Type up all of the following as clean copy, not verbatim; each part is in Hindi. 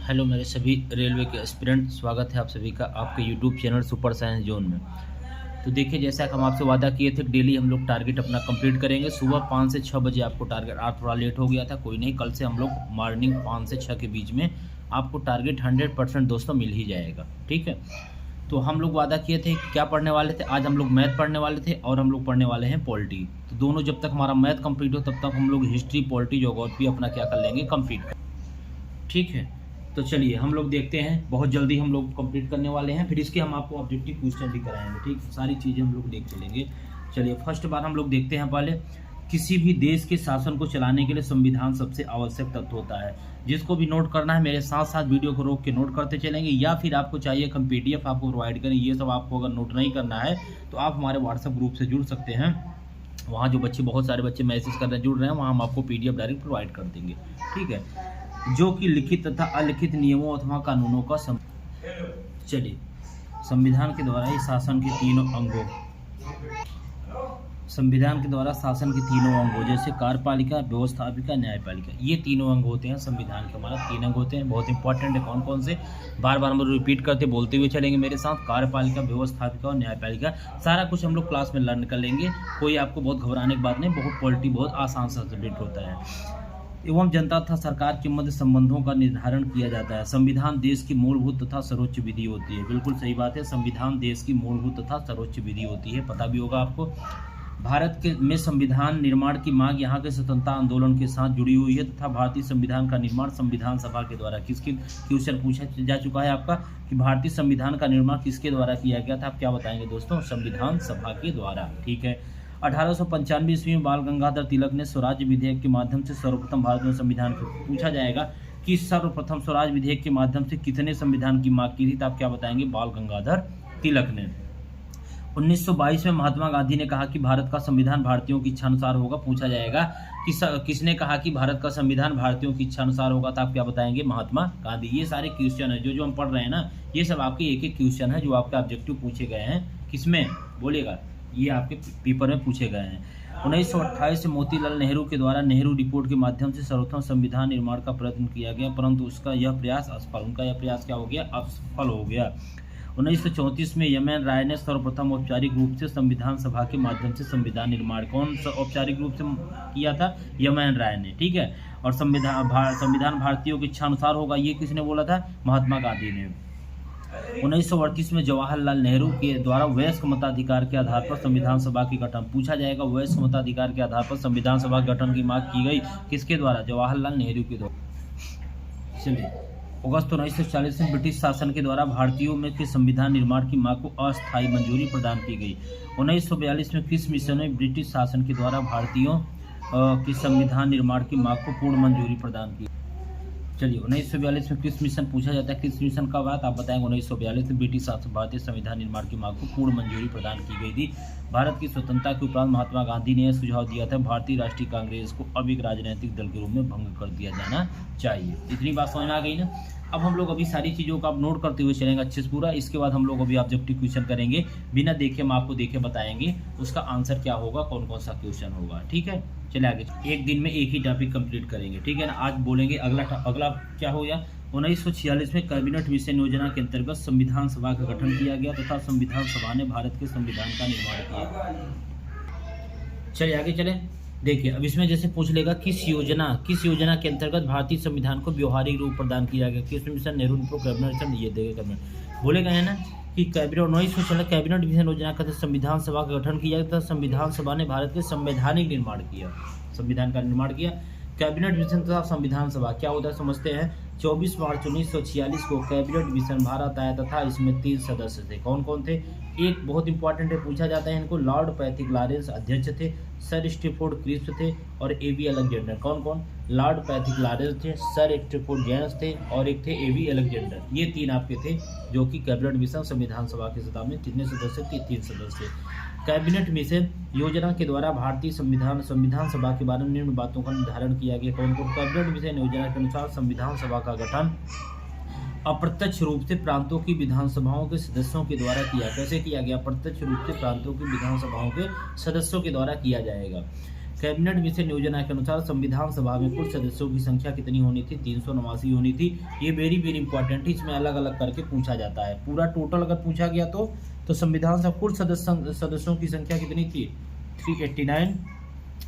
हेलो मेरे सभी रेलवे के एस्पिरेंट, स्वागत है आप सभी का आपके YouTube channel super science zone में। तो देखिए, जैसा कि हम आपसे वादा किए थे, डेली हम लोग टारगेट अपना कंप्लीट करेंगे। सुबह 5 से 6 बजे आपको टारगेट, आज थोड़ा लेट हो गया था, कोई नहीं, कल से हम लोग मॉर्निंग 5 से 6 के बीच में आपको टारगेट 100% दोस्तों मिल ही जाएगा। ठीक है, तो हम लोग वादा किए थे, क्या पढ़ने वाले थे, आज हम लोग मैथ पढ़ने वाले थे और हम लोग पढ़ने वाले हैं पॉलिटी। तो दोनों जब तक हमारा मैथ कंप्लीट हो तब तक हम लोग हिस्ट्री, पॉलिटी, ज्योग्राफी अपना क्या कर लेंगे, कंप्लीट। ठीक है, तो चलिए हम लोग देखते हैं, बहुत जल्दी हम लोग कंप्लीट करने वाले हैं, फिर इसके हम आपको ऑब्जेक्टिव क्वेश्चन भी कराएंगे। ठीक, सारी चीज़ें हम लोग देख चलेंगे। चलिए फर्स्ट बार हम लोग देखते हैं, पहले किसी भी देश के शासन को चलाने के लिए संविधान सबसे आवश्यक तत्व होता है। जिसको भी नोट करना है मेरे साथ साथ वीडियो को रोक के नोट करते चलेंगे, या फिर आपको चाहिए हम PDF आपको प्रोवाइड करें, ये सब आपको अगर नोट नहीं करना है तो आप हमारे व्हाट्सएप ग्रुप से जुड़ सकते हैं। वहाँ जो बच्चे, बहुत सारे बच्चे मैसेज कर रहे हैं, जुड़ रहे हैं, वहाँ हम आपको PDF डायरेक्ट प्रोवाइड कर देंगे। ठीक है, जो कि लिखित तथा अलिखित नियमों अथवा कानूनों का चलिए, संविधान के द्वारा ही शासन के तीनों अंगों, संविधान के द्वारा शासन के तीनों अंगों जैसे कार्यपालिका, व्यवस्थापिका, न्यायपालिका, ये तीनों अंग होते हैं संविधान के। हमारा 3 अंग होते हैं, बहुत इंपॉर्टेंट है। कौन कौन से, बार बार हम लोग रिपीट करते बोलते हुए चलेंगे मेरे साथ। कार्यपालिका, व्यवस्थापिका और न्यायपालिका, सारा कुछ हम लोग क्लास में लर्न कर लेंगे। कोई आपको बहुत घबराने की बात नहीं, बहुत पॉलिटी बहुत आसान सा सब्जेक्ट होता है। एवं जनता तथा सरकार के मध्य संबंधों का निर्धारण किया जाता है। संविधान देश की मूलभूत तथा सर्वोच्च विधि होती है। बिल्कुल सही बात है, संविधान देश की मूलभूत तथा सर्वोच्च विधि होती है, पता भी होगा आपको। भारत के में संविधान निर्माण की मांग यहाँ के स्वतंत्रता आंदोलन के साथ जुड़ी हुई है तथा भारतीय संविधान का निर्माण संविधान सभा के द्वारा, किसके क्वेश्चन पूछा जा चुका है आपका कि भारतीय संविधान का निर्माण किसके द्वारा किया गया था, आप क्या बताएंगे दोस्तों, संविधान सभा के द्वारा। ठीक है, 1895 ईस्वी में बाल गंगाधर तिलक ने स्वराज विधेयक के माध्यम से सर्वप्रथम भारत में संविधान पूछा जाएगा कि सर्वप्रथम स्वराज विधेयक के माध्यम से कितने संविधान की मांग की थी, तो आप क्या बताएंगे, बाल गंगाधर तिलक ने। 1922 में महात्मा गांधी ने कहा कि भारत का संविधान भारतीयों की इच्छा अनुसार होगा, पूछा जाएगा कि किसने कहा कि भारत का संविधान भारतीयों की इच्छा अनुसार होगा, तो आप क्या बताएंगे, महात्मा गांधी। ये सारे क्वेश्चन है जो हम पढ़ रहे हैं ना, ये सब आपके एक एक क्वेश्चन है जो आपके ऑब्जेक्टिव पूछे गए हैं। किसमें बोलिएगा, ये आपके पेपर में पूछे गए हैं। 1928 से मोतीलाल नेहरू के द्वारा नेहरू रिपोर्ट के माध्यम से सर्वप्रथम संविधान निर्माण का प्रयत्न किया गया, परंतु उसका यह प्रयास असफल, उनका यह प्रयास क्या हो गया, असफल हो गया। 1934 में यमन राय ने सर्वप्रथम औपचारिक रूप से संविधान सभा के माध्यम से संविधान निर्माण, कौन सा औपचारिक रूप से किया था, यमन राय ने। ठीक है, और संविधान भारतीयों की इच्छा अनुसार होगा, ये किसने बोला था, महात्मा गांधी ने। 1938 में जवाहरलाल नेहरू के द्वारा वयस्क मताधिकार के आधार पर संविधान सभा की गठन, पूछा जाएगा, वयस्क मताधिकार के आधार पर संविधान सभा गठन की मांग की गई, किसके द्वारा, जवाहरलाल नेहरू के द्वारा। चलिए, अगस्त 1940 में ब्रिटिश शासन के द्वारा भारतीयों में के संविधान निर्माण की मांग को अस्थायी मंजूरी प्रदान की गई। 1942 में क्रिस मिशन ने ब्रिटिश शासन के द्वारा भारतीयों की संविधान निर्माण की मांग को पूर्ण मंजूरी प्रदान की। चलिए, 1942 में क्रिस मिशन पूछा जाता है, क्रिस मिशन का बात आप बताएंगे। 1942 में ब्रिटिश शासन भारतीय संविधान निर्माण की मांग को पूर्ण मंजूरी प्रदान की गई थी। भारत की स्वतंत्रता के उपरांत महात्मा गांधी ने यह सुझाव दिया था, भारतीय राष्ट्रीय कांग्रेस को अब एक राजनीतिक दल के रूप में भंग कर दिया जाना चाहिए। इतनी बात समझ में आ गई ना। अब हम लोग अभी सारी चीज़ों का आप नोट करते हुए चलेंगे अच्छे से पूरा। इसके बाद हम लोग अभी ऑब्जेक्टिव क्वेश्चन करेंगे, बिना देखे हम आपको देखे बताएंगे उसका आंसर क्या होगा, कौन कौन सा क्वेश्चन होगा। ठीक है, चले आगे। एक दिन में एक ही टॉपिक कंप्लीट करेंगे, ठीक है ना। आज बोलेंगे अगला क्या हो गया, 1946 में कैबिनेट मिशन योजना के अंतर्गत संविधान सभा का गठन किया गया तथा संविधान सभा ने भारत के संविधान का निर्माण किया। चलिए आगे चले, देखिए अब इसमें जैसे पूछ लेगा किस योजना के अंतर्गत भारतीय संविधान को व्यवहारिक रूप प्रदान किया गया, किस मिशन, नेहरू कैबिनेट मिशन, ये देगा कैबिनेट। बोलेगा है ना कि कैबिनेट 1916 कैबिनेट मिशन योजना का संविधान सभा का गठन किया तथा संविधान सभा ने भारत के संवैधानिक निर्माण किया, संविधान का निर्माण किया। कैबिनेट मिशन तथा संविधान सभा क्या होता है समझते हैं। 24 मार्च 1946 को कैबिनेट मिशन भारत आया तथा इसमें 3 सदस्य थे। कौन कौन थे, एक बहुत इंपॉर्टेंट है, पूछा जाता है इनको, लॉर्ड पैथिक लॉरेंस अध्यक्ष थे, सर स्टीफोर्ड क्रिप्स थे और AB अलेक्जेंडर। कौन कौन, लॉर्ड पैथिक लॉरेंस थे, सर स्टीफोर्ड जेम्स थे और एक थे AB अलेक्जेंडर। ये 3 आपके थे जो कि कैबिनेट मिशन संविधान सभा के सभा में कितने सदस्य थे, 3 सदस्य। कैबिनेट मिशन योजना के द्वारा भारतीय संविधान सभा के बारे में निम्न बातों का निर्धारण किया गया। कौन कौन, कैबिनेट मिशन योजना के अनुसार संविधान सभा का गठन अप्रत्यक्ष रूप से प्रांतों की विधानसभाओं के सदस्यों के द्वारा किया। कैसे किया गया, अप्रत्यक्ष रूप से प्रांतों की विधानसभाओं के सदस्यों के द्वारा किया जाएगा। कैबिनेट मिशन योजना के अनुसार संविधान सभा में कुल सदस्यों की संख्या कितनी होनी थी? 389 होनी थी। ये वेरी वेरी इंपॉर्टेंट है, इसमें अलग अलग करके पूछा जाता है। पूरा टोटल अगर पूछा गया तो संविधान सभा कुल सदस्यों की संख्या कितनी थी? 389।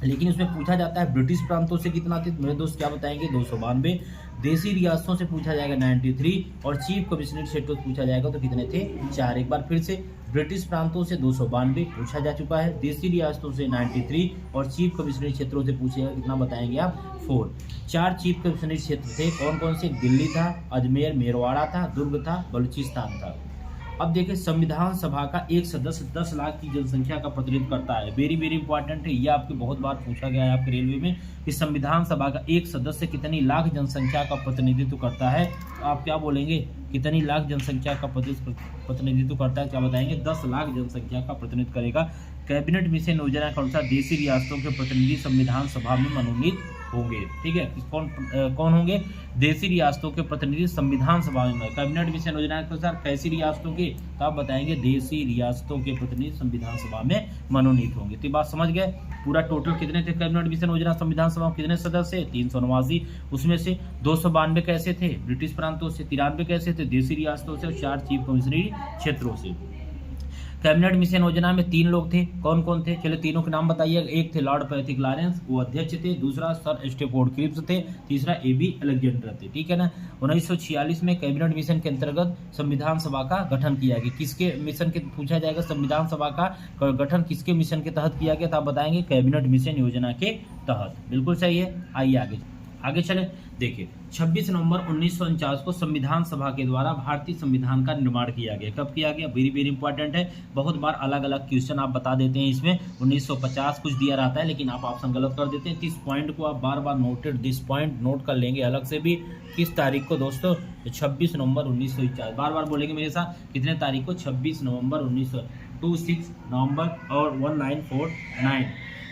लेकिन उसमें पूछा जाता है ब्रिटिश प्रांतों से कितना थे मेरे दोस्त, क्या बताएंगे? 292। देसी रियासतों से पूछा जाएगा 93, और चीफ कमिश्नरेट क्षेत्रों से पूछा जाएगा तो कितने थे? 4। एक बार फिर से, ब्रिटिश प्रांतों से 292 पूछा जा चुका है, देसी रियासतों से 93 और चीफ कमिश्नरेट क्षेत्रों से पूछेगा कितना बताएंगे आप? 4। 4 चीफ कमिश्नरेट क्षेत्र थे, कौन कौन से? दिल्ली था, अजमेर मेरवाड़ा था, दुर्ग था, बलूचिस्तान था। अब देखिए, संविधान सभा का एक सदस्य 10 लाख की जनसंख्या का प्रतिनिधित्व करता है। वेरी वेरी इंपॉर्टेंट है, ये आपके बहुत बार पूछा गया है आपके रेलवे में कि संविधान सभा का एक सदस्य कितनी लाख जनसंख्या का प्रतिनिधित्व करता है। तो आप क्या बोलेंगे? कितनी लाख जनसंख्या का प्रतिनिधित्व करता है? क्या बताएंगे? 10 लाख जनसंख्या का प्रतिनिधित्व करेगा। कैबिनेट मिशन योजना के अनुसार देशी रियासतों के प्रतिनिधि संविधान सभा में मनोनीत होंगे। ठीक है, कौन होंगे? देशी रियासतों के प्रतिनिधि संविधान सभा में। कैबिनेट मिशन योजना के अनुसार कैसी रियासतों के? तो आप बताएंगे देशी रियासतों के प्रतिनिधि संविधान सभा में मनोनीत होंगे। तो बात समझ गए? पूरा टोटल कितने थे कैबिनेट मिशन योजना संविधान सभा में? कितने सदस्य? 389। उसमें से 292 कैसे थे? ब्रिटिश प्रांतों से। 93 कैसे थे? देशी रियासतों से। और 4 चीफ कमिश्नरेट क्षेत्रों से। कैबिनेट मिशन योजना में 3 लोग थे, कौन कौन थे? चलिए तीनों के नाम बताइए। एक थे लॉर्ड पैथिक लॉरेंस, वो अध्यक्ष थे। दूसरा सर स्टेफोर्ड क्रिप्स थे। तीसरा AB अलेक्जेंडर थे। ठीक है ना। 1946 में कैबिनेट मिशन के अंतर्गत संविधान सभा का गठन किया गया। किसके मिशन के पूछा जाएगा? संविधान सभा का गठन किसके मिशन के तहत किया गया? तो आप बताएंगे कैबिनेट मिशन योजना के तहत। बिल्कुल सही है। आइए आगे चले। देखिए, 26 नवंबर 1949 को संविधान सभा के द्वारा भारतीय संविधान का निर्माण किया गया। कब किया गया? वेरी वेरी इंपॉर्टेंट है, बहुत बार अलग अलग क्वेश्चन आप बता देते हैं। इसमें 1950 कुछ दिया रहता है, लेकिन आप ऑप्शन गलत कर देते हैं। तो इस पॉइंट को आप बार बार दिस पॉइंट नोट कर लेंगे अलग से भी। किस तारीख को दोस्तों? 26 नवंबर 1949। बार बार बोलेंगे मेरे साथ। कितने तारीख को? 26 नवंबर 1926 नवंबर और 1949।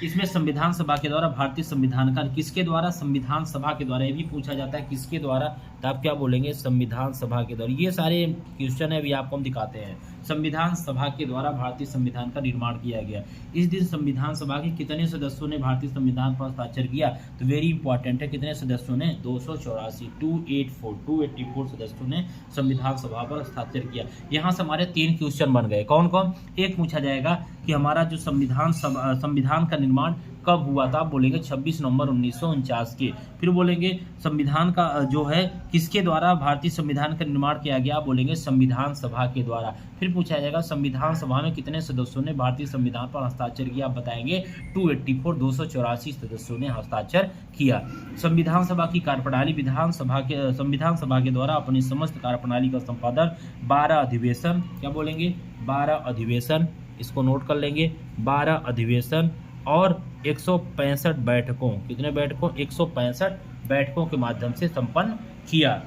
इसमें संविधान सभा के द्वारा भारतीय संविधान का किसके द्वारा? संविधान सभा के द्वारा। ये भी पूछा जाता है किसके द्वारा, तो आप क्या बोलेंगे? संविधान सभा के द्वारा। ये सारे क्वेश्चन है, अभी आपको हम दिखाते हैं। संविधान सभा के द्वारा भारतीय संविधान का निर्माण किया गया। इस दिन संविधान सभा के कितने सदस्यों ने भारतीय संविधान पर हस्ताक्षर किया? तो वेरी इंपॉर्टेंट है, कितने सदस्यों ने? 284 284 सदस्यों ने संविधान सभा पर हस्ताक्षर किया। यहाँ से हमारे 3 क्वेश्चन बन गए। कौन कौन? एक पूछा जाएगा कि हमारा जो संविधान का निर्माण कब हुआ था? आप बोलेंगे 26 नवंबर 1949 के। फिर बोलेंगे संविधान का जो है किसके द्वारा भारतीय संविधान का निर्माण किया गया? आप बोलेंगे संविधान सभा के द्वारा। फिर पूछा जाएगा संविधान सभा में कितने सदस्यों ने भारतीय संविधान पर हस्ताक्षर किया? आप बताएंगे 284 सदस्यों ने हस्ताक्षर किया। संविधान सभा की कार्यप्रणाली। संविधान सभा के द्वारा अपनी समस्त कार्यप्रणाली का संपादन 12 अधिवेशन। क्या बोलेंगे? 12 अधिवेशन, इसको नोट कर लेंगे। 12 अधिवेशन और 165 बैठकों। कितने बैठकों? 165 बैठकों के माध्यम से संपन्न किया।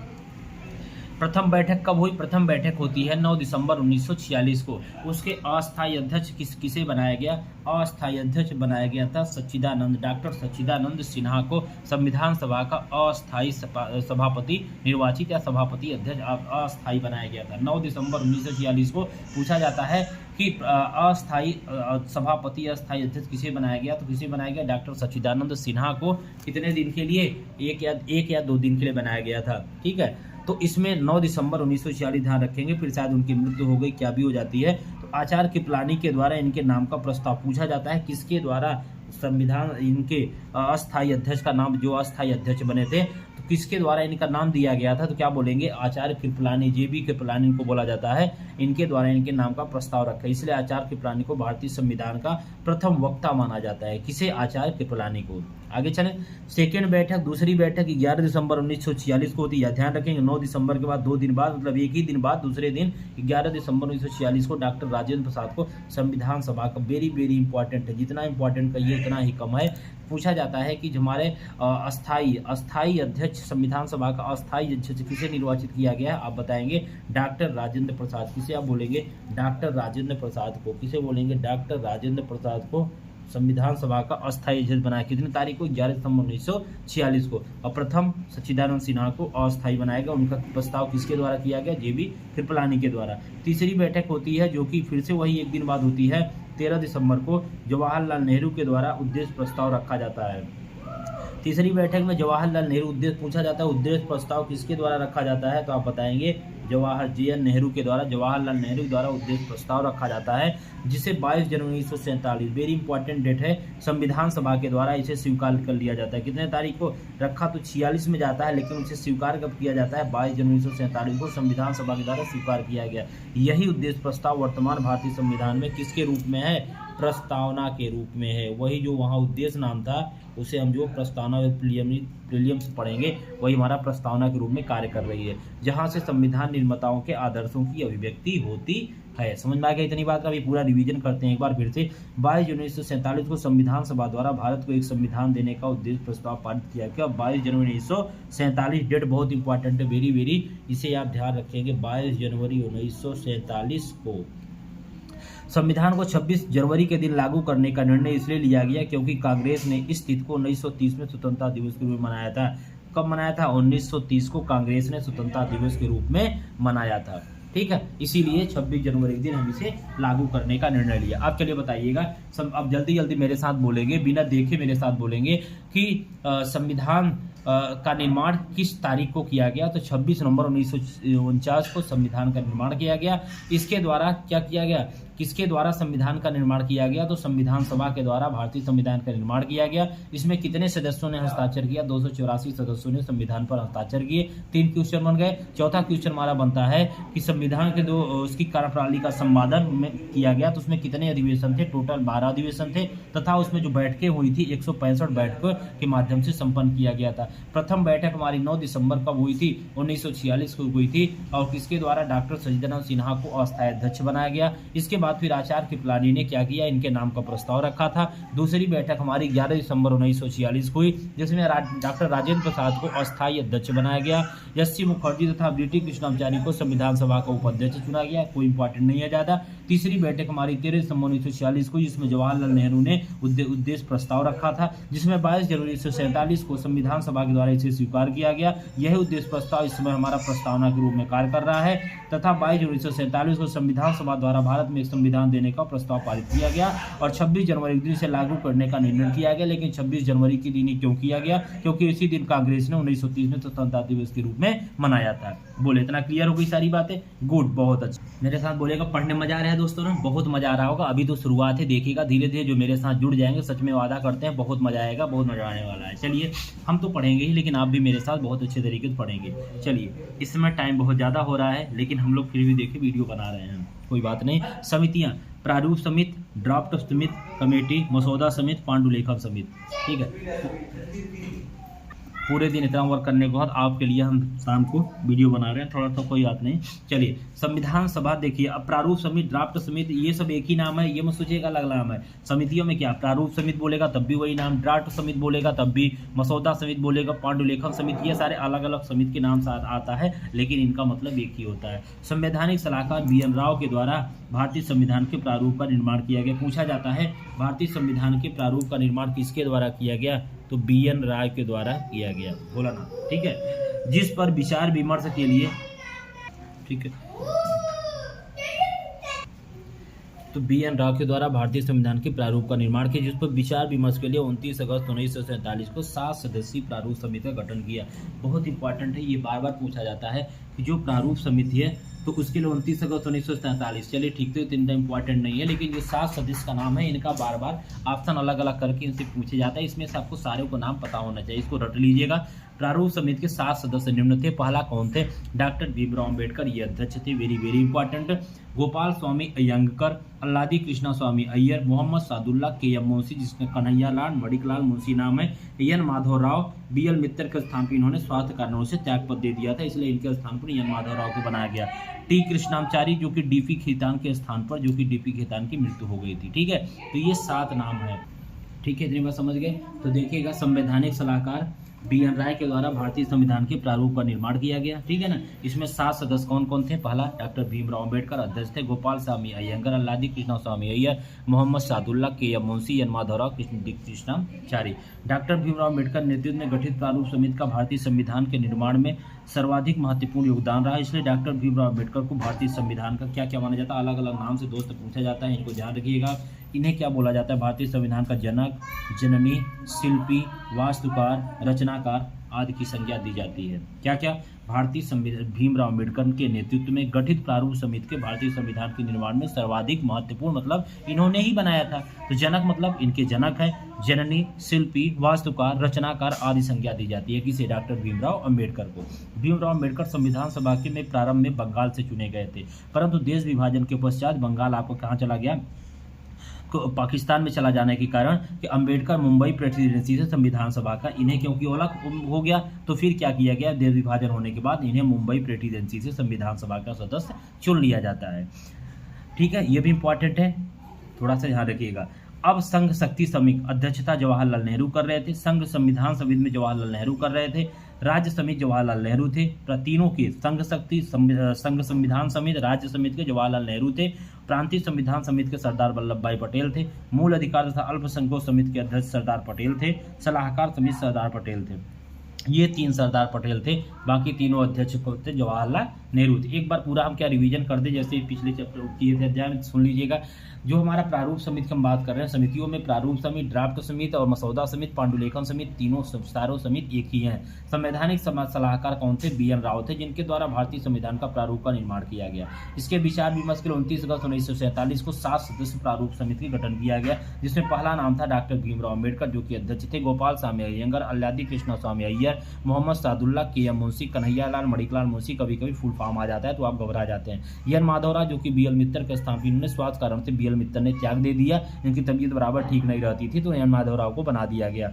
प्रथम बैठक कब हुई? प्रथम बैठक होती है 9 दिसंबर 1946 को। उसके अस्थायी अध्यक्ष किसे बनाया गया? अस्थायी अध्यक्ष बनाया गया था सच्चिदानंद, डॉक्टर सच्चिदानंद सिन्हा को संविधान सभा का अस्थायी सभापति निर्वाचित या सभापति अध्यक्ष अस्थायी बनाया गया था। 9 दिसंबर 1946 को पूछा जाता है कि अस्थायी सभापति अस्थायी अध्यक्ष किसे बनाया गया? तो किसे बनाया गया? डॉक्टर सच्चिदानंद सिन्हा को। कितने दिन के लिए? एक या 2 दिन के लिए बनाया गया था। ठीक है, तो इसमें 9 दिसंबर 1946 ध्यान रखेंगे। फिर शायद उनकी मृत्यु हो गई, क्या भी हो जाती है। तो आचार्य कृपलानी के द्वारा इनके नाम का प्रस्ताव पूछा जाता है। किसके द्वारा? संविधान इनके अस्थायी अध्यक्ष का नाम, जो अस्थायी अध्यक्ष बने थे, तो किसके द्वारा इनका नाम दिया गया था? तो क्या बोलेंगे? आचार्य कृपलानी, JB कृपलानी इनको बोला जाता है। इनके द्वारा इनके नाम का प्रस्ताव रखा है, इसलिए आचार्य कृपलानी को भारतीय संविधान का प्रथम वक्ता माना जाता है। किसे? आचार्य कृपलानी को। आगे चलें। सेकेंड बैठक, दूसरी बैठक 11 दिसंबर 1946 को होती है। ध्यान रखेंगे 9 दिसंबर के बाद 2 दिन बाद, मतलब एक ही दिन बाद दूसरे दिन 11 दिसंबर 1946 को डॉक्टर राजेंद्र प्रसाद को संविधान सभा का, वेरी वेरी इंपॉर्टेंट है, जितना इंपॉर्टेंट कहिए उतना ही कम है। पूछा जाता है कि हमारे अस्थायी अध्यक्ष, संविधान सभा का अस्थायी अध्यक्ष किसे निर्वाचित किया गया है? आप बताएंगे डॉक्टर राजेंद्र प्रसाद। किसे आप बोलेंगे? डॉक्टर राजेंद्र प्रसाद को। किसे बोलेंगे? डॉक्टर राजेंद्र प्रसाद को संविधान सभा का अस्थायी अध्यक्ष बनाया। कितनी तारीख को? 11 दिसंबर 1946 को। और प्रथम सच्चिदानंद सिन्हा को अस्थायी बनाया गया। उनका प्रस्ताव किसके द्वारा किया गया? JB कृपलानी के द्वारा। तीसरी बैठक होती है जो कि फिर से वही एक दिन बाद होती है, 13 दिसंबर को जवाहरलाल नेहरू के द्वारा उद्देश्य प्रस्ताव रखा जाता है। तीसरी बैठक में जवाहरलाल नेहरू उद्देश्य पूछा जाता है, उद्देश्य प्रस्ताव किसके द्वारा रखा जाता है, तो आप बताएंगे जवाहरलाल नेहरू के द्वारा उद्देश्य प्रस्ताव रखा जाता है, जिसे 22 जनवरी 1947 वेरी इंपॉर्टेंट डेट है, संविधान सभा के द्वारा इसे स्वीकार कर लिया जाता है। कितने तारीख को रखा, तो 46 में जाता है, लेकिन उसे स्वीकार कब किया जाता है, 22 जनवरी 1947 को संविधान सभा के द्वारा स्वीकार किया गया। यही उद्देश्य प्रस्ताव वर्तमान भारतीय संविधान में किसके रूप में है, प्रस्तावना के रूप में है। वही जो वहाँ उद्देश्य नाम था उसे हम जो प्रस्तावना प्रीलियम से पढ़ेंगे, वही हमारा प्रस्तावना के रूप में कार्य कर रही है, जहाँ से संविधान निर्माताओं के आदर्शों की अभिव्यक्ति होती है। समझ में आ गया इतनी बात का? अभी पूरा रिवीजन करते हैं एक बार फिर से। 22 जनवरी 1947 को संविधान सभा द्वारा भारत को एक संविधान देने का उद्देश्य प्रस्ताव पारित किया गया। 22 जनवरी 1947 डेट बहुत इंपॉर्टेंट है, वेरी वेरी, इसे आप ध्यान रखेंगे। 22 जनवरी 1947 को संविधान को 26 जनवरी के दिन लागू करने का निर्णय इसलिए लिया गया क्योंकि कांग्रेस ने इस तिथि को 1930 में स्वतंत्रता दिवस के रूप में मनाया था। कब मनाया था? 1930 को कांग्रेस ने स्वतंत्रता दिवस के रूप में मनाया था। ठीक है, इसीलिए 26 जनवरी के दिन हम इसे लागू करने का निर्णय लिया। आप चलिए बताइएगा, अब जल्दी जल्दी मेरे साथ बोलेंगे, बिना देखे मेरे साथ बोलेंगे कि संविधान का निर्माण किस तारीख को किया गया, तो 26 नवंबर 1949 को संविधान का निर्माण किया गया। इसके द्वारा क्या किया गया, किसके द्वारा संविधान का निर्माण किया गया, तो संविधान सभा के द्वारा भारतीय संविधान का निर्माण किया गया। इसमें कितने सदस्यों ने हस्ताक्षर किया, 284 सदस्यों ने संविधान पर हस्ताक्षर किए। 3 क्वेश्चन बन गए। चौथा क्वेश्चन हमारा बनता है कि संविधान के उसकी कार्यप्रणाली का संपादन में किया गया, तो उसमें कितने अधिवेशन थे, टोटल 12 अधिवेशन थे, तथा उसमें जो बैठकें हुई थी 165 बैठकों के माध्यम से संपन्न किया गया था। प्रथम बैठक हमारी 9 दिसंबर कब हुई थी, 1946 को हुई थी, और किसके द्वारा, डॉक्टर सचिदानंद सिन्हा को अस्थायी अध्यक्ष बनाया गया। इसके बाद फिर आचार्य कृपलानी ने क्या किया, इनके नाम का प्रस्ताव रखा था। दूसरी बैठक हमारी 11 दिसंबर 1946 को हुई, जिसमें डॉक्टर राजेंद्र प्रसाद को अस्थायी अध्यक्ष बनाया गया। एस.सी. मुखर्जी तथा ब्रिटी कृष्णाचार्य को संविधान सभा का उपाध्यक्ष चुना गया। कोई इंपॉर्टेंट नहीं है ज्यादा। तीसरी बैठक हमारी 13 दिसंबर 1946 को, जिसमें जवाहरलाल नेहरू ने उद्देश्य प्रस्ताव रखा था, जिसमें 22 जनवरी 1947 को संविधान सभा के द्वारा इसे स्वीकार किया गया। यह उद्देश्य प्रस्ताव इस समय हमारा प्रस्तावना के रूप में कार्य कर रहा है, तथा 22 जनवरी 1947 को संविधान सभा द्वारा भारत में एक संविधान देने का प्रस्ताव पारित किया गया और 26 जनवरी के दिन से लागू करने का निर्णय किया गया। लेकिन 26 जनवरी के दिन ही क्यों किया गया, क्योंकि इसी दिन कांग्रेस ने 1930 में स्वतंत्रता दिवस के रूप में मनाया था। बोले इतना क्लियर हो गई सारी बातें? गुड, बहुत अच्छा। मेरे साथ बोलेगा, पढ़ने मजा आ रहा है दोस्तों ना, बहुत मजा आ रहा होगा। अभी तो शुरुआत है, देखिएगा धीरे धीरे जो मेरे साथ जुड़ जाएंगे, सच में वादा करते हैं बहुत मजा आएगा, बहुत मजा आने वाला है। चलिए, हम तो पढ़ेंगे ही, लेकिन आप भी मेरे साथ बहुत अच्छे तरीके से पढ़ेंगे। चलिए, इस समय टाइम बहुत ज़्यादा हो रहा है, लेकिन हम लोग फिर भी देखिए वीडियो बना रहे हैं, कोई बात नहीं। समितियाँ, प्रारूप समिति, ड्राफ्ट समिति, कमेटी, मसौदा समिति, पांडुलेखन समिति। ठीक है, पूरे दिन इतना वर्क करने के बाद आपके लिए हम शाम को वीडियो बना रहे हैं, थोड़ा सा कोई बात नहीं। चलिए, संविधान सभा देखिए, अब प्रारूप समिति, ड्राफ्ट समिति, ये सब एक ही नाम है, ये मत सोचिएगा अलग नाम है। समितियों में क्या, प्रारूप समिति बोलेगा तब भी वही नाम, ड्राफ्ट समिति बोलेगा तब भी, मसौदा समिति बोलेगा, पांडुलेखन समिति, ये सारे अलग अलग समिति के नाम साथ आता है, लेकिन इनका मतलब एक ही होता है। संवैधानिक सलाहकार बी.एन. राव के द्वारा भारतीय संविधान के प्रारूप का निर्माण किया गया। पूछा जाता है भारतीय संविधान के प्रारूप का निर्माण किसके द्वारा किया गया, तो बी.एन. राव के द्वारा किया गया, बोला ना, ठीक है, जिस पर विचार विमर्श के लिए, ठीक है, तो बी.एन. राव के द्वारा भारतीय संविधान के प्रारूप का निर्माण किया, जिस पर विचार विमर्श के लिए 29 अगस्त 1947 को 7 सदस्यीय प्रारूप समिति का गठन किया। बहुत इंपॉर्टेंट है, ये बार बार पूछा जाता है कि जो प्रारूप समिति है तो उसके लिए 29 अगस्त 1947, चलिए ठीक, तो इतना इंपॉर्टेंट नहीं है, लेकिन ये 7 सदस्य का नाम है, इनका बार बार ऑप्शन अलग अलग करके इनसे पूछे जाता है, इसमें से आपको सारे को नाम पता होना चाहिए, इसको रट लीजिएगा। प्रारूप समिति के 7 सदस्य निम्न थे। पहला कौन थे, डॉक्टर भीमराव अम्बेडकर, ये अध्यक्ष थे, very very important. Gopal Swami अयंगकर, Alladi Krishna Swami Ayyar, Mohammad Saadulla, K M. Munshi, जिसका कन्हैयालाल मणिकलाल मुंशी नाम है, एन. माधवराव, बी.एल. मित्तर के स्थान पर इन्होंने स्वार्थ कारणों से त्यागपत्र दे दिया था, इसलिए इनके स्थान पर एन. माधवराव को बनाया गया। टी कृष्णाचारी, जो कि डी.पी. खेतान के स्थान पर, जो कि डी.पी. खेतान की मृत्यु हो गई थी। ठीक है, तो ये 7 नाम है, ठीक है, इतनी बात समझ गए। तो देखिएगा, संवैधानिक सलाहकार बी.एन. राय के द्वारा भारतीय संविधान के प्रारूप का निर्माण किया गया, ठीक है ना। इसमें 7 सदस्य कौन कौन थे, पहला डॉक्टर भीमराव अम्बेडकर अध्यक्ष थे, Gopal Swami Ayyangar, Alladi Krishna Swami Ayyar, Mohammad Saadulla, K M. Munshi, N. Madhavrao, Krishnachari. Doctor Bhimrao Ambedkar नेतृत्व में गठित प्रारूप समिति का भारतीय संविधान के निर्माण में सर्वाधिक महत्वपूर्ण योगदान रहा, इसलिए डॉक्टर भीमराव अम्बेडकर को भारतीय संविधान का क्या क्या माना जाता है, अलग अलग नाम से दोस्त पूछा जाता है, इनको ध्यान रखिएगा। इन्हें क्या बोला जाता है, भारतीय संविधान का जनक, जननी, शिल्पी, वास्तुकार, रचनाकार आदि की संज्ञा दी जाती है। क्या क्या, भारतीय संविधान भीमराव अम्बेडकर के नेतृत्व में गठित प्रारूप समिति के भारतीय संविधान के निर्माण में सर्वाधिक महत्वपूर्ण मतलब इन्होंने ही बनाया था। तो जनक मतलब इनके जनक है, जननी, शिल्पी, वास्तुकार, रचनाकार आदि संज्ञा दी जाती है किसे, डॉक्टर भीमराव अम्बेडकर को। भीमराव अम्बेडकर संविधान सभा के में प्रारंभ में बंगाल से चुने गए थे, परंतु देश विभाजन के पश्चात बंगाल आपको कहाँ चला गया, पाकिस्तान में चला जाने के कारण कि अंबेडकर मुंबई प्रेसिडेंसी से संविधान सभा का इन्हें क्योंकि अलग हो गया, तो फिर क्या किया गया, देश विभाजन होने के बाद इन्हें मुंबई प्रेसिडेंसी से संविधान सभा का सदस्य चुन लिया जाता है। ठीक है, ये भी इंपॉर्टेंट है, थोड़ा सा ध्यान रखिएगा। अब संघ शक्ति समिति अध्यक्षता जवाहरलाल नेहरू कर रहे थे, संघ संविधान समिति में जवाहरलाल नेहरू कर रहे थे, राज्य समिति जवाहरलाल नेहरू थे। तीनों के संघ शक्ति, संघ संविधान समिति, राज्य समिति के जवाहरलाल नेहरू थे, प्रांतीय संविधान समिति के सरदार वल्लभ भाई पटेल थे, मूल अधिकार तथा अल्पसंख्यक समिति के अध्यक्ष सरदार पटेल थे, सलाहकार समिति सरदार पटेल थे। ये 3 सरदार पटेल थे, बाकी तीनों अध्यक्ष थे जवाहरलाल नेहरू थे। एक बार पूरा हम क्या रिवीजन कर दे, जैसे पिछले चैप्टर किए थे अध्याय में, सुन लीजिएगा। जो हमारा प्रारूप समिति की हम बात कर रहे हैं, समितियों में प्रारूप समिति, ड्राफ्ट समिति और मसौदा समिति, पांडुलेखन समिति, तीनों चारों समिति एक ही हैं। संवैधानिक सलाहकार कौन थे, BN राव थे, जिनके द्वारा भारतीय संविधान का प्रारूप का निर्माण किया गया। इसके विचार विमर्श के लिए 29 अगस्त 1947 को 7 सदस्य प्रारूप समिति का गठन किया गया, जिसमें पहला नाम था डॉक्टर भीमराव अम्बेडकर, जो कि अध्यक्ष थे, गोपाल स्वामी अयंगर, अल्लादी कृष्ण स्वामी अय्यर, मोहम्मद सादुल्ला, KM मुंशी, कन्हैयालाल, मणिकलाल मुंशी, कभी कभी फुल फॉर्म आ जाता है तो आप घबरा जाते हैं। EN माधवराव, जो कि BL मित्तर के स्थान पर, इन्होंने स्वास्थ्य कारण से BL मित्तर ने त्याग दे दिया, इनकी तबीयत बराबर ठीक नहीं रहती थी, तो EN माधवराव को बना दिया गया।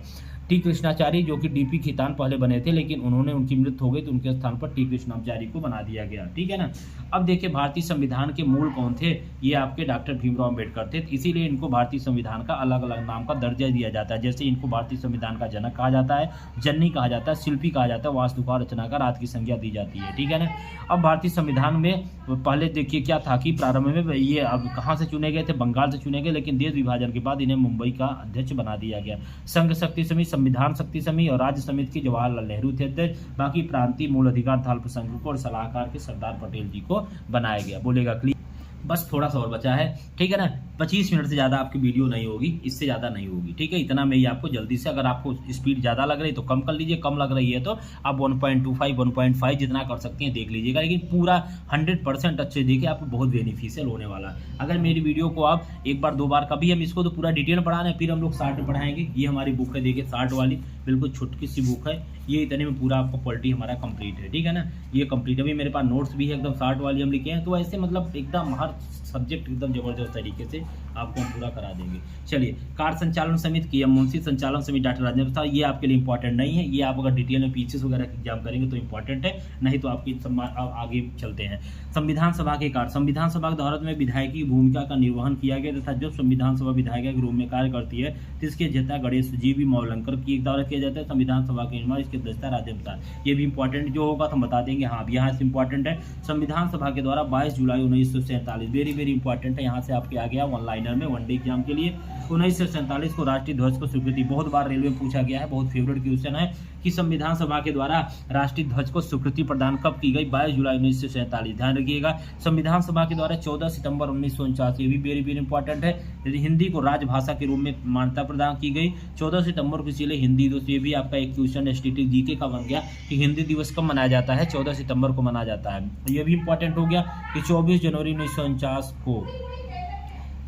टी कृष्णाचारी, जो कि DP खीतान पहले बने थे, लेकिन उनकी मृत्यु हो गई तो उनके स्थान पर टी कृष्णाचारी को बना दिया गया। ठीक है ना। अब देखिए भारतीय संविधान के मूल कौन थे, ये आपके डॉक्टर भीमराव अम्बेडकर थे, इसीलिए इनको भारतीय संविधान का अलग अलग नाम का दर्जा दिया जाता है। जैसे इनको भारतीय संविधान का जनक कहा जाता है, जननी कहा जाता है, शिल्पी कहा जाता है, वास्तुकार, रचनाकार आदि की संज्ञा दी जाती है। ठीक है ना। अब भारतीय संविधान में पहले देखिए क्या था कि प्रारंभ में ये अब कहाँ से चुने गए थे, बंगाल से चुने गए, लेकिन देश विभाजन के बाद इन्हें मुंबई का अध्यक्ष बना दिया गया। संघ शक्ति समिति, संविधान शक्ति समिति और राज्य समिति के जवाहरलाल नेहरू थे अध्यक्ष, बाकी प्रांतीय, मूल अधिकार था अल्पसंख्यकों और सलाहकार के सरदार पटेल जी को बनाया गया। बोलेगा क्लियर, बस थोड़ा सा और बचा है। ठीक है ना। 25 मिनट से ज़्यादा आपकी वीडियो नहीं होगी, इससे ज़्यादा नहीं होगी। ठीक है, इतना मैं ही आपको जल्दी से, अगर आपको स्पीड ज़्यादा लग रही है तो कम कर लीजिए, कम लग रही है तो आप 1.25 1.5 जितना कर सकते हैं देख लीजिएगा, लेकिन पूरा 100% अच्छे देखिए, आपको बहुत बेनिफिशियल होने वाला है। अगर मेरी वीडियो को आप एक बार 2 बार, कभी हम इसको तो पूरा डिटेल पढ़ा रहे हैं, फिर हम लोग 60 पढ़ाएंगे। ये हमारी बुक है, देखिए 60 वाली, बिल्कुल छोटी सी बुक है, ये इतने में पूरा आपका पॉलिटी हमारा कंप्लीट है। ठीक है ना, ये कंप्लीट। अभी मेरे पास नोट्स भी है एकदम 60 वाली हम लिखे हैं, तो ऐसे मतलब एकदम हर सब्जेक्ट एकदम जबरदस्त तरीके से आपको हम पूरा करा देंगे। चलिए, कार्य संचालन समिति, KM मुंशी, संचालन समिति डॉक्टर राजेंद्र प्रसाद, ये आपके लिए इंपॉर्टेंट नहीं है, ये आप अगर डिटेल में पीछे वगैरह एग्जाम करेंगे तो इंपॉर्टेंट है, नहीं तो आपकी आगे चलते हैं। संविधान सभा के कार्य, संविधान सभा के भारत में विधायक की भूमिका का निर्वहन किया गया तथा जब संविधान सभा विधायक के रूप में कार्य करती है तो इसकी अध्यक्षता गणेश जी भी मौलंकर की द्वारा किया जाता है। संविधान सभा के निर्माण, इसकी अध्यक्षता राज्यपाल, ये भी इंपॉर्टेंट जो होगा तो हम बता देंगे। हाँ, यहाँ से इंपॉर्टेंट है, संविधान सभा के द्वारा 22 जुलाई 1947, वेरी वेरी इंपॉर्टेंट है, यहाँ से आपके आ गया वन लाइनर में, वनडे एग्जाम के लिए। 1947 को राष्ट्रीय ध्वज को स्वीकृति, बहुत बार रेलवे में पूछा गया है, बहुत फेवरेट क्वेश्चन है कि संविधान सभा के द्वारा राष्ट्रीय ध्वज को स्वीकृति प्रदान कब की गई, 22 जुलाई 1947, ध्यान रखिएगा। संविधान सभा के द्वारा 14 सितंबर 1949, ये भी वेरी वेरी इंपॉर्टेंट है, हिंदी को राजभाषा के रूप में मान्यता प्रदान की गई 14 सितंबर को, इसीलिए हिंदी दिवस, ये भी आपका एक क्वेश्चन स्टैटिस्टिक्स जीके का बन गया कि हिंदी दिवस कब मनाया जाता है, 14 सितंबर को मनाया जाता है। ये भी इंपॉर्टेंट हो गया कि 24 जनवरी 1949 को,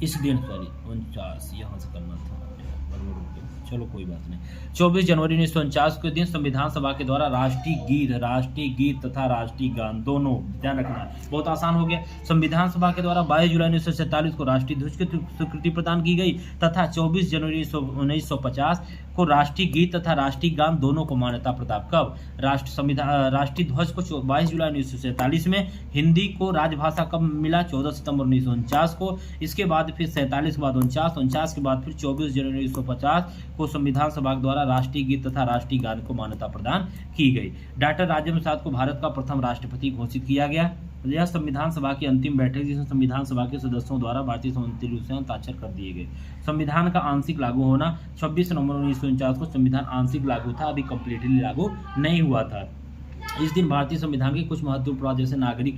इस दिन, सॉरी 49 यहाँ से करना था, चलो कोई बात नहीं, 24 जनवरी 1949 के दिन संविधान सभा के द्वारा राष्ट्रीय गीत तथा राष्ट्रीय गान दोनों, ध्यान रखना, बहुत आसान हो गया। संविधान सभा के द्वारा 22 जुलाई 1947 को राष्ट्रीय ध्वज की स्वीकृति प्रदान की गई तथा 24 जनवरी 1950 को राष्ट्रीय गीत तथा राष्ट्रीय गान दोनों को मान्यता प्रदान। कब? राष्ट्रीय ध्वज को 22 जुलाई 1947 में, हिंदी को राजभाषा कब मिला, 14 सितंबर 1949 को, इसके बाद फिर 47 के बाद 49 के बाद फिर 24 जनवरी 1950 को संविधान सभा द्वारा राष्ट्रीय गीत तथा राष्ट्रीय गान को मान्यता प्रदान की गई। डॉक्टर राजेंद्र प्रसाद को भारत का प्रथम राष्ट्रपति घोषित किया गया। यह संविधान सभा की अंतिम बैठक जिसमें संविधान सभा के सदस्यों द्वारा भारतीय संविधान रूप से हस्ताक्षर कर दिए गए। संविधान का आंशिक लागू होना, 26 नवंबर 1949 को संविधान आंशिक लागू था, अभी कम्प्लीटली लागू नहीं हुआ था। इस दिन भारतीय संविधान के कुछ महत्वपूर्ण प्रावधान जैसे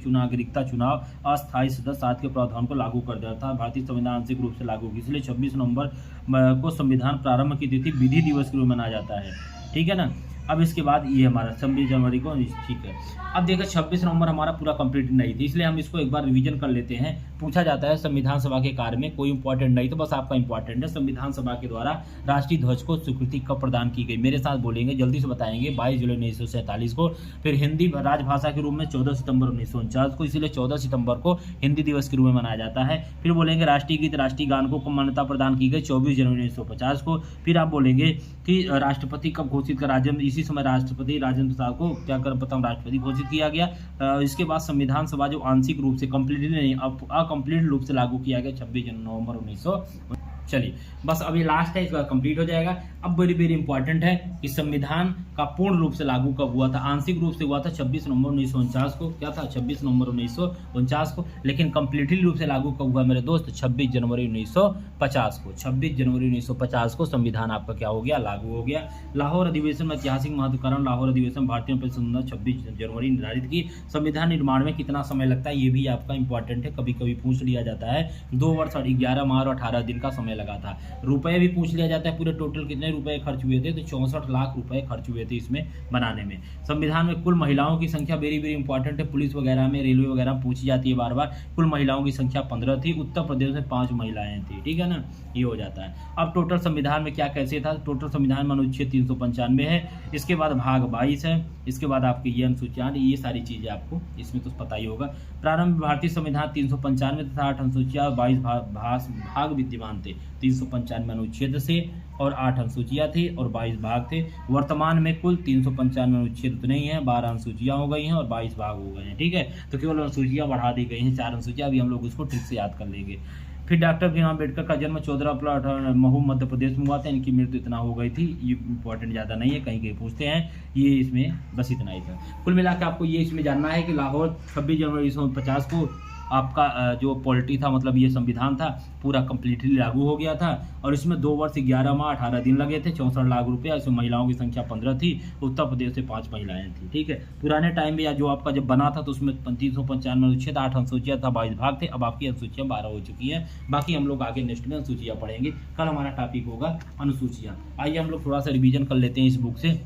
नागरिकता चुनाव, अस्थायी सदस्य आदि के प्रावधान को लागू कर दिया था। भारतीय संविधान आंशिक रूप से लागू की, इसलिए 26 नवंबर को संविधान प्रारंभ की तिथि विधि दिवस के रूप में मनाया जाता है। ठीक है ना। अब इसके बाद ये हमारा 26 जनवरी को, ठीक है। अब देखो 26 नवंबर हमारा पूरा कंप्लीट नहीं थी, इसलिए हम इसको एक बार रिवीजन कर लेते हैं। पूछा जाता है संविधान सभा के कार्य में, कोई इंपॉर्टेंट नहीं तो बस आपका इंपॉर्टेंट है। संविधान सभा के द्वारा राष्ट्रीय ध्वज को स्वीकृति कब प्रदान की गई, मेरे साथ बोलेंगे, जल्दी से बताएंगे। 22 जुलाई 1947 को। फिर हिंदी राजभाषा के रूप में 14 सितंबर 1949 को, इसीलिए 14 सितंबर को हिंदी दिवस के रूप में मनाया जाता है। फिर बोलेंगे राष्ट्रीय गीत राष्ट्रीय गान को मान्यता प्रदान की गई 24 जनवरी 1950 को। फिर आप बोलेंगे कि राष्ट्रपति कब घोषित कर, राजेंद्र, इसी समय राष्ट्रपति राजेंद्र प्रसाद को क्या कर प्रथम राष्ट्रपति घोषित किया गया। इसके बाद संविधान सभा जो आंशिक रूप से, कंप्लीटली नहीं, अकम्प्लीट रूप से लागू किया गया 26 नवंबर 1900। चलिए बस अभी लास्ट है, इसका कंप्लीट हो जाएगा। अब वेरी वेरी इंपॉर्टेंट है कि संविधान का पूर्ण रूप से लागू कब हुआ था। आंशिक रूप से हुआ था 26 नवंबर 1949 को। क्या था? 26 नवंबर 1949 को। लेकिन कंप्लीटली रूप से लागू कब हुआ मेरे दोस्त? 26 जनवरी 1950 को। 26 जनवरी 1950 को संविधान आपका क्या हो गया? लागू हो गया। लाहौर अधिवेशन में ऐतिहासिक महत्व कारण लाहौर अधिवेशन भारतीय 26 जनवरी निर्धारित की। संविधान निर्माण में कितना समय लगता है, ये भी आपका इंपॉर्टेंट है, कभी कभी पूछ लिया जाता है। 2 वर्ष 11 माह और 18 दिन का समय लगा था। रुपए भी पूछ लिया जाता है, पूरे टोटल कितने रुपए खर्च हुए थे, तो 64 लाख रुपए खर्च हुए थे इसमें बनाने में। संविधान में कुल महिलाओं की संख्या वेरी वेरी इंपॉर्टेंट है, पुलिस वगैरह में, रेलवे वगैरह में पूछी जाती है बार बार। कुल महिलाओं की संख्या 15 थी, उत्तर प्रदेश में 5 महिलाएं थी। ठीक है ना, ये हो जाता है। अब टोटल संविधान में क्या कैसे था? टोटल संविधान में अनुच्छेद 395 है, इसके बाद भाग 22 है, इसके बाद आपके ये अनुसूचियां, ये सारी चीजें आपको इसमें तो पता ही होगा। प्रारंभ भारतीय संविधान 395 तथा 8 अनुसूचियां 22 भाग विद्यमान थे। 395 अनुच्छेद से और 8 अनुसूचियां थी और 22 भाग थे। वर्तमान में कुल 395 अनुच्छेद तो नहीं है, 12 अनुसूचियां हो गई हैं और 22 भाग हो गए हैं। ठीक है, तो केवल अनुसूचियां बढ़ा दी गई हैं, 4 अनुसूचियां। अभी हम लोग उसको ठीक से याद कर लेंगे। फिर डॉक्टर भीमराव अम्बेडकर का जन्म 14 अप्रैल महू मध्य प्रदेश में हुआ था। इनकी मृत्यु इतना हो गई थी, ये इंपॉर्टेंट ज़्यादा नहीं है, कहीं कहीं पूछते हैं, ये इसमें बस इतना ही था। कुल मिलाकर आपको ये इसमें जानना है कि लाहौर 26 जनवरी 1950 को आपका जो पॉलिटी था, मतलब ये संविधान था, पूरा कंप्लीटली लागू हो गया था। और इसमें 2 वर्ष 11 माह 18 दिन लगे थे, 64 लाख रुपया। इसमें महिलाओं की संख्या 15 थी, उत्तर प्रदेश से 5 महिलाएं थी। ठीक है, पुराने टाइम में या जो आपका जब बना था तो उसमें 395 अनुच्छेद, 8 अनुसूचियां था, 22 भाग थे। अब आपकी अनुसूचियां 12 हो चुकी हैं। बाकी हम लोग आगे नेक्स्ट में अनुसूचियां पढ़ेंगे। कल हमारा टॉपिक होगा अनुसूचियां। आइए हम लोग थोड़ा सा रिविजन कर लेते हैं इस बुक से,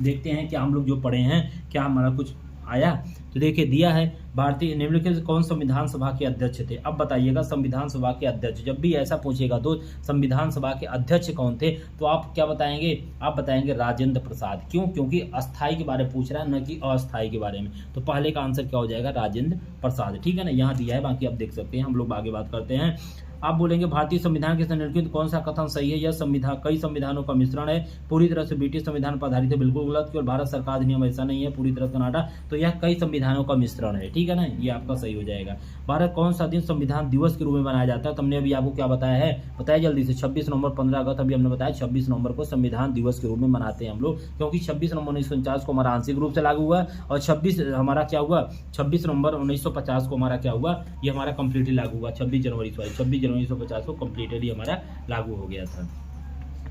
देखते हैं क्या हम लोग जो पढ़े हैं क्या हमारा कुछ आया। तो देखिए दिया है, भारतीय निम्नलिखित से कौन संविधान सभा के अध्यक्ष थे। अब बताइएगा संविधान सभा के अध्यक्ष, जब भी ऐसा पूछेगा तो संविधान सभा के अध्यक्ष कौन थे, तो आप क्या बताएंगे? आप बताएंगे राजेंद्र प्रसाद। क्यों? क्योंकि अस्थाई के बारे में पूछ रहा है, न कि अस्थाई के बारे में। तो पहले का आंसर क्या हो जाएगा? राजेंद्र प्रसाद। ठीक है ना, यहाँ दिया है, बाकी आप देख सकते हैं। हम लोग आगे बात करते हैं। आप बोलेंगे भारतीय संविधान के निम्नलिखित कौन सा कथन सही है? यह संविधान कई संविधानों का मिश्रण है, पूरी तरह से ब्रिटिश संविधान पर आधारित है। बिल्कुल गलत। और भारत सरकार अधिनियम ऐसा नहीं है, पूरी तरह से कनाडा। तो यह कई संविधानों का मिश्रण है। ठीक है ना, ये आपका सही हो जाएगा। भारत कौन सा दिन संविधान दिवस के रूप में मनाया जाता है? तो हमने अभी आपको क्या बताया है, बताया जल्दी से। 26 नवंबर, 15 अगस्त, अभी हमने बताया 26 नवंबर को संविधान दिवस के रूप में मनाते हैं हम लोग, क्योंकि 26 नवंबर 1949 को हमारा आंशिक रूप से लागू हुआ और 26 हमारा क्या हुआ, 26 नवंबर 1950 को हमारा क्या हुआ, ये हमारा कंप्लीटली लागू हुआ। 26 जनवरी 1950 को कंप्लीटली हमारा लागू हो गया था।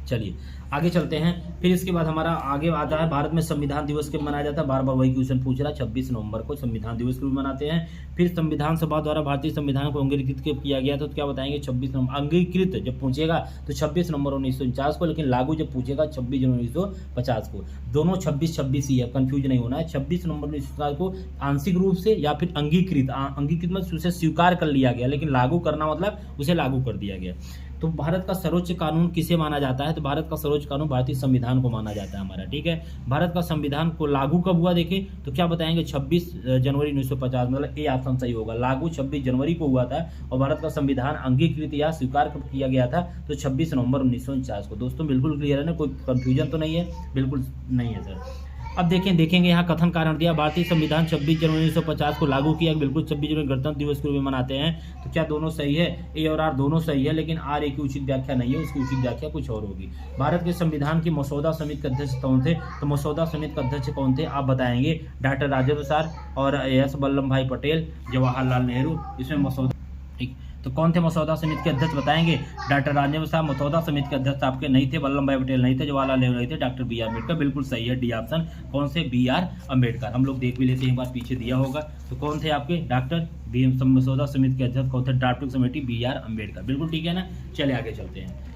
चलिए आगे चलते हैं। फिर इसके बाद हमारा आगे आता है, भारत में संविधान दिवस कब मनाया जाता है? बार बार वही क्वेश्चन पूछ रहा है। 26 नवंबर को संविधान दिवस के रूप में मनाते हैं। फिर संविधान सभा द्वारा भारतीय संविधान को अंगीकृत कब किया गया, तो क्या बताएंगे? 26 नवंबर। अंगीकृत जब पूछेगा तो 26 नवंबर 1949 को, लेकिन लागू जब पूछेगा 26 जनवरी 1950 को। दोनों 26 ही है, कंफ्यूज नहीं होना है। 26 नवंबर 1950 को आंशिक रूप से या फिर अंगीकृत, अंगीकृत मतलब उसे स्वीकार कर लिया गया, लेकिन लागू करना मतलब उसे लागू कर दिया गया। तो भारत का सर्वोच्च कानून किसे माना जाता है? तो भारत का सर्वोच्च कानून भारतीय संविधान को माना जाता है हमारा। ठीक है, भारत का संविधान को लागू कब हुआ देखें तो क्या बताएंगे? 26 जनवरी 1950, मतलब ए ऑप्शन सही होगा। लागू 26 जनवरी को हुआ था और भारत का संविधान अंगीकृत या स्वीकार कब किया गया था? तो 26 नवंबर 1949 को। दोस्तों बिल्कुल क्लियर है ना, कोई कंफ्यूजन तो नहीं है? बिल्कुल नहीं है सर। अब देखेंगे यहाँ कथन कारण दिया, भारतीय संविधान 26 जनवरी 1950 को लागू किया। बिल्कुल 26 जनवरी गणतंत्र दिवस के रूप में मनाते हैं। तो क्या दोनों सही है? ए और आर दोनों सही है, लेकिन आर ए की उचित व्याख्या नहीं है, उसकी उचित व्याख्या कुछ और होगी। भारत के संविधान की मसौदा समिति के अध्यक्ष कौन थे? तो मसौदा समिति के अध्यक्ष कौन थे आप बताएंगे? डॉक्टर राजेंद्र प्रसाद और एस वल्लभ भाई पटेल, जवाहरलाल नेहरू। इसमें मसौदा, ठीक, तो कौन थे मसौदा समिति के अध्यक्ष बताएंगे? डॉक्टर राजेंद्र साहब मसौदा समिति के अध्यक्ष आपके नहीं थे, वल्लभ भाई पटेल नहीं थे, जवाहरलाल नेहरू नहीं थे, डॉक्टर बी आर अम्बेडकर। बिल्कुल सही है डी ऑप्शन। कौन से? B R Ambedkar. हम लोग देख भी लेते हैं, एक बार पीछे दिया होगा। तो कौन थे आपके? डॉक्टर बी मसौदा समिति के अध्यक्ष कौन थे? Drafting committee B R Ambedkar. बिल्कुल ठीक है ना। चले आगे चलते हैं।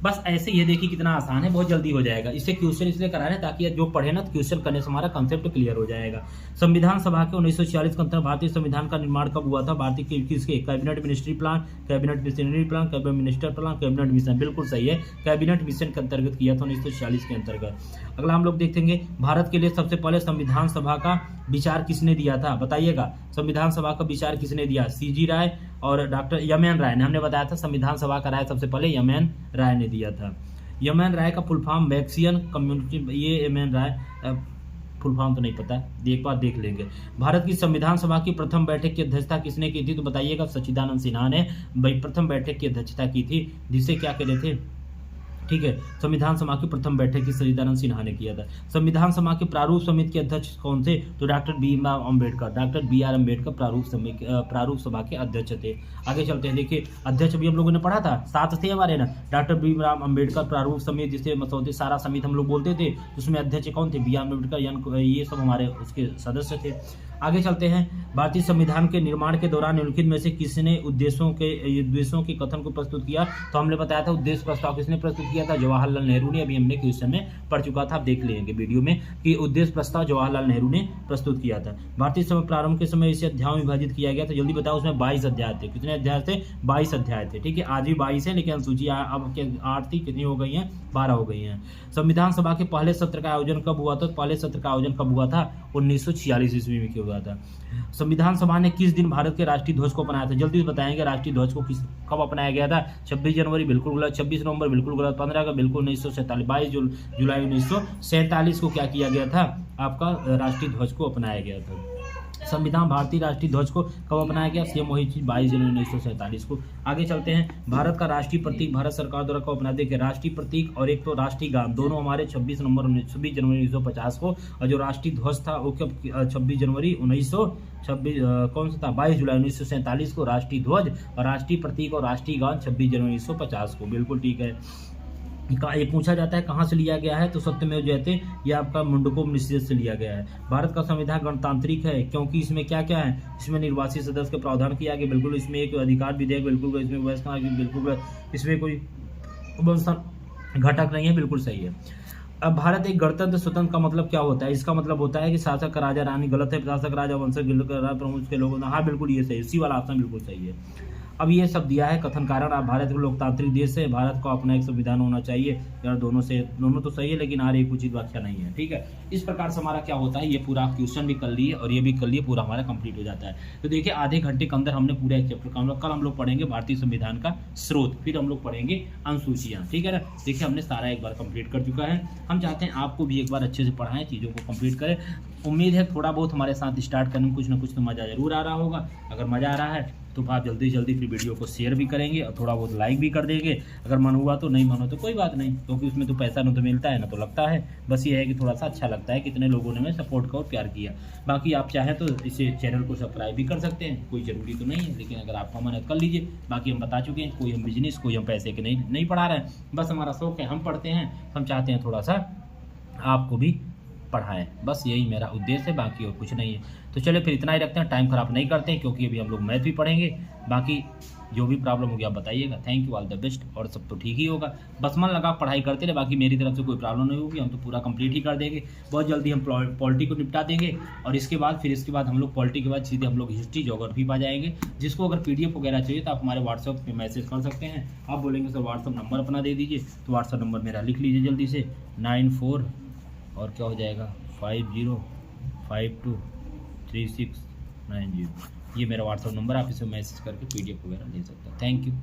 बस ऐसे ये देखिए कितना आसान है, बहुत जल्दी हो जाएगा। इससे क्वेश्चन इसलिए करा रहे हैं ताकि जो पढ़े ना तो क्वेश्चन करने से हमारा कंसेप्ट क्लियर हो जाएगा। संविधान सभा के 1946 के अंतर्गत भारतीय संविधान का निर्माण कब हुआ था? भारतीय किसके? Cabinet ministry plan, cabinet missionary plan, cabinet minister plan, cabinet mission. बिल्कुल सही है, कैबिनेट मिशन के अंतर्गत किया था 1946 के अंतर्गत। अगला हम लोग देखेंगे, भारत के लिए सबसे पहले संविधान सभा का विचार किसने दिया था? बताइएगा, संविधान सभा का विचार किसने दिया? सीजी राय और डॉक्टर एम एन राय ने। हमने बताया था संविधान सभा का राय सबसे पहले एम एन राय ने दिया था। एम एन राय का फुल फॉर्म मैक्सियन कम्युनिटी, ये एम एन राय फुल फॉर्म तो नहीं पता, एक बार देख लेंगे। भारत की संविधान सभा की प्रथम बैठक की अध्यक्षता किसने की थी? तो बताइएगा, सच्चिदानंद सिन्हा ने प्रथम बैठक की अध्यक्षता की थी, जिसे क्या कहते थे? ठीक है, संविधान सभा की प्रथम बैठक की सच्चिदानंद सिन्हा ने किया था। संविधान सभा के प्रारूप समिति के अध्यक्ष कौन थे? तो doctor B R Ambedkar. Doctor B R Ambedkar प्रारूप सभा के अध्यक्ष थे। आगे चलते हैं, देखिए अध्यक्ष भी हम लोगों ने पढ़ा था, 7 थे हमारे ना। डॉक्टर बी आर अम्बेडकर प्रारूप समिति, जिसे मसौदे सारा समिति हम लोग बोलते थे, उसमें अध्यक्ष कौन थे? B R Ambedkar. ये सब हमारे उसके सदस्य थे। आगे चलते हैं, भारतीय संविधान के निर्माण के दौरान निम्नलिखित में से किसने उद्देश्यों के कथन को प्रस्तुत किया? तो हमने बताया था उद्देश्य प्रस्ताव किसने प्रस्तुत किया था? जवाहरलाल नेहरू ने। अभी हमने क्वेश्चन में पढ़ चुका था, आप देख लेंगे वीडियो में कि उद्देश्य प्रस्ताव जवाहरलाल नेहरू ने प्रस्तुत किया था। भारतीय समय प्रारंभ के समय इसे अध्यायों में विभाजित किया गया था। जल्दी बताओ, उसमें 22 अध्याय थे। कितने अध्याय थे? 22 अध्याय थे। ठीक है, आज भी 22 है, लेकिन अनुसूची अब 8 थी, कितनी हो गई है? 12 हो गई है। संविधान सभा के पहले सत्र का आयोजन कब हुआ था? पहले सत्र का आयोजन कब हुआ था? 1946 ईस्वी में हुआ था। संविधान सभा ने किस दिन भारत के राष्ट्रीय ध्वज को अपनाया था? जल्दी बताएंगे, राष्ट्रीय ध्वज को कब अपनाया गया था? 26 जनवरी बिल्कुल गलत, 26 नवंबर बिल्कुल गलत, 15 का बिल्कुल 1947, 22 जुलाई 1947 को क्या किया गया था? आपका राष्ट्रीय ध्वज को अपनाया गया था। संविधान भारतीय राष्ट्रीय ध्वज को कब अपनाया गया? सेम वही चीज 22 जनवरी 1947 को। आगे चलते हैं, भारत का राष्ट्रीय प्रतीक भारत सरकार द्वारा कब अपनाया? देखिए, राष्ट्रीय प्रतीक और एक तो राष्ट्रीय गान, दोनों हमारे 26 जनवरी 1950 को, और जो राष्ट्रीय ध्वज था वो कब? 26 जनवरी 1926 कौन सा था? 22 जुलाई 1947 को राष्ट्रीय ध्वज, और राष्ट्रीय प्रतीक और राष्ट्रीय गान 26 जनवरी 1950 को। बिल्कुल ठीक है। ये पूछा जाता है कहाँ से लिया गया है? तो सत्यमेव जयते, ये आपका मुंडकोपनिषद से लिया गया है। भारत का संविधान गणतांत्रिक है क्योंकि इसमें क्या क्या है? इसमें निर्वाचित सदस्य का प्रावधान किया गया, बिल्कुल। इसमें एक अधिकार विधेयक, बिल्कुल। इसमें व्यवस्था, बिल्कुल। इसमें कोई घटक नहीं है, बिल्कुल सही है। अब भारत एक गणतंत्र स्वतंत्र का मतलब क्या होता है? इसका मतलब होता है कि शासक का राजा रानी, गलत है। शासक राजा वंशज प्रमुख के लोगों, हाँ बिल्कुल ये सही, इसी वाला ऑप्शन बिल्कुल सही है। अब ये सब दिया है कथन कारण। अब भारत एक लोकतांत्रिक देश है, भारत को अपना एक संविधान होना चाहिए। यार दोनों तो सही है, लेकिन एक उचित व्याख्या नहीं है। ठीक है, इस प्रकार से हमारा क्या होता है, ये पूरा क्वेश्चन भी कर लिए और ये भी कर लिए, पूरा हमारा कंप्लीट हो जाता है। तो देखिए, आधे घंटे के अंदर हमने पूरा एक चैप्टर का, कल हम लोग पढ़ेंगे भारतीय संविधान का स्रोत, फिर हम लोग पढ़ेंगे अनुसूचियाँ। ठीक है ना। देखिए, हमने सारा एक बार कंप्लीट कर चुका है। हम चाहते हैं आपको भी एक बार अच्छे से पढ़ाएं, चीज़ों को कंप्लीट करें। उम्मीद है थोड़ा बहुत हमारे साथ स्टार्ट करने में कुछ ना कुछ तो मज़ा जरूर आ रहा होगा। अगर मज़ा आ रहा है तो आप जल्दी जल्दी फिर वीडियो को शेयर भी करेंगे और थोड़ा बहुत लाइक भी कर देंगे। अगर मन हुआ तो, नहीं मन हो तो कोई बात नहीं, क्योंकि उसमें तो पैसा ना तो मिलता है ना तो लगता है। बस ये है कि थोड़ा सा अच्छा लगता है, कितने लोगों ने हमें सपोर्ट का और प्यार किया। बाकी आप चाहें तो इसे चैनल को सब्सक्राइब भी कर सकते हैं, कोई ज़रूरी तो नहीं है, लेकिन अगर आपका मन है कर लीजिए। बाकी हम बता चुके हैं, कोई हम बिजनेस, कोई हम पैसे के नहीं पढ़ा रहे हैं, बस हमारा शौक है, हम पढ़ते हैं। हम चाहते हैं थोड़ा सा आपको भी पढ़ाएं, बस यही मेरा उद्देश्य है, बाकी और कुछ नहीं है। तो चलिए फिर इतना ही रखते हैं, टाइम खराब नहीं करते हैं, क्योंकि अभी हम लोग मैथ भी पढ़ेंगे। बाकी जो भी प्रॉब्लम होगी आप बताइएगा। Thank you, all the best. और सब तो ठीक ही होगा, बस मन लगा पढ़ाई करते रहे। बाकी मेरी तरफ से कोई प्रॉब्लम नहीं होगी, हम तो पूरा कंप्लीट ही कर देंगे। बहुत जल्दी हम पॉलिटी को निपटा देंगे, और इसके बाद हम लोग पॉलिटी के बाद सीधे हम लोग हिस्ट्री ज्योग्राफी पा जाएंगे। जिसको अगर PDF वगैरह चाहिए तो आप हमारे व्हाट्सअप पे मैसेज कर सकते हैं। आप बोलेंगे सर व्हाट्सअप नंबर अपना दे दीजिए, तो व्हाट्सअप नंबर मेरा लिख लीजिए जल्दी से, 94 और क्या हो जाएगा 50523690। ये मेरा व्हाट्सअप नंबर, आप इसे मैसेज करके PDF वगैरह ले सकते हैं। Thank you.